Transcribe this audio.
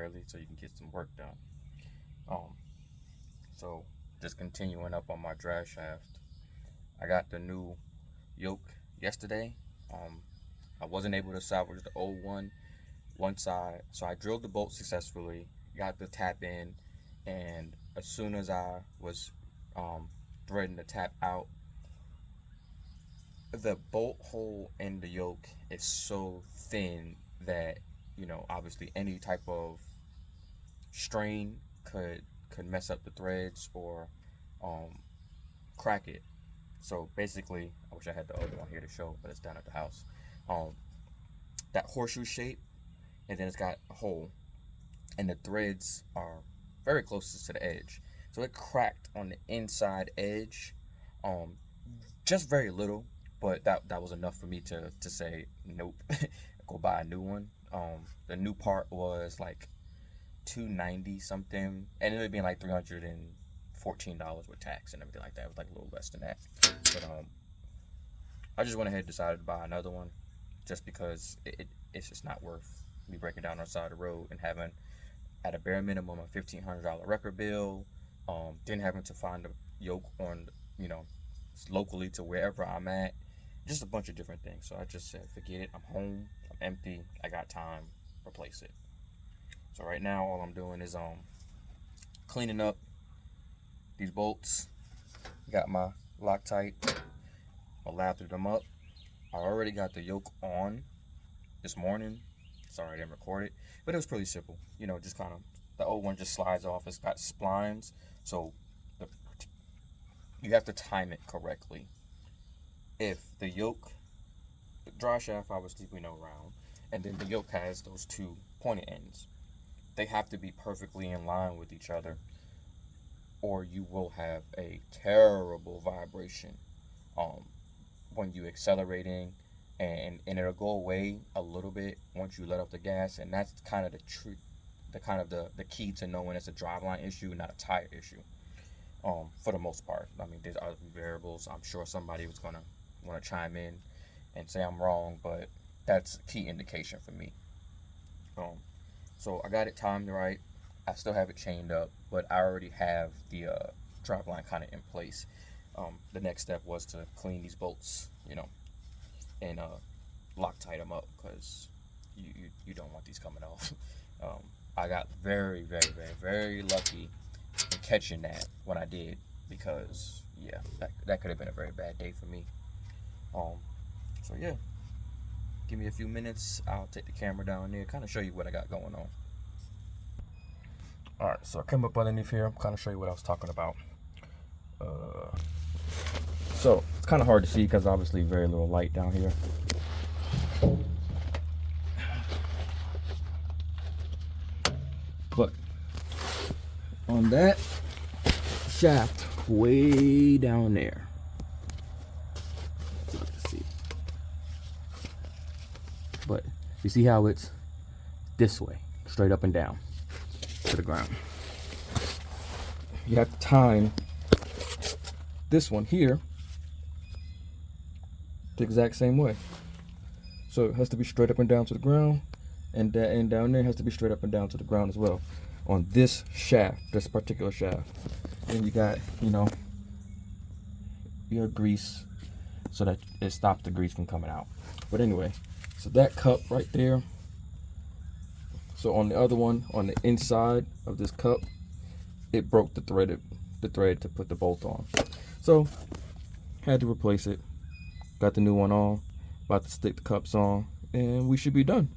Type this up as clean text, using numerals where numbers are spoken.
early so you can get some work done. Um, so just continuing up on my drive shaft, I got the new yoke yesterday. Um, I wasn't able to salvage the old one side, so I drilled the bolt successfully, got the tap in, and as soon as I was um, threading the tap out, the bolt hole in the yoke is so thin that obviously any type of strain could mess up the threads or um, crack it. So basically, I wish I had the other one here to show, but it's down at the house. Um, that horseshoe shape, and then it's got a hole, and the threads are very close to the edge. So it cracked on the inside edge, um, just very little, but that was enough for me to say nope, go buy a new one. The new part was like 290 something, and it would be like $314 with tax and everything like that. It was like a little less than that, but I just went ahead and decided to buy another one, just because it's just not worth me breaking down on the side of the road and having at a bare minimum a $1,500 record bill, then having to find a yoke on locally to wherever I'm at, just a bunch of different things. So I just said, forget it. I'm home. I'm empty. I got time. Replace it. So right now, all I'm doing is cleaning up these bolts. Got my Loctite. I lathered them up. I already got the yoke on this morning. Sorry I didn't record it, but it was pretty simple. Just kind of, the old one just slides off. It's got splines, so you have to time it correctly. If the yoke, the dry shaft obviously round, and then the yoke has those two pointed ends. They have to be perfectly in line with each other, or you will have a terrible vibration when you accelerating, and it'll go away a little bit once you let off the gas, and that's kind of the key to knowing it's a driveline issue, not a tire issue. For the most part, I mean, there's other variables. I'm sure somebody was gonna want to chime in and say I'm wrong, but that's a key indication for me. So I got it timed right. I still have it chained up, but I already have the driveline kind of in place. The next step was to clean these bolts, and Loctite them up, because you don't want these coming off. I got very, very, very, very lucky in catching that when I did, because that could have been a very bad day for me. So yeah, give me a few minutes. I'll take the camera down there, kind of show you what I got going on. All right, so I came up underneath here. I'm kind of show you what I was talking about. So it's kind of hard to see because obviously very little light down here. But on that shaft way down there, let's see. But you see how it's this way, straight up and down to the ground. You have to time this one here the exact same way. So it has to be straight up and down to the ground, and that end down there has to be straight up and down to the ground as well on this shaft, this particular shaft. And you got your grease so that it stops the grease from coming out. But anyway, so that cup right there, so on the other one, on the inside of this cup, it broke the thread to put the bolt on. So had to replace it. Got the new one on, about to stick the cups on, and we should be done.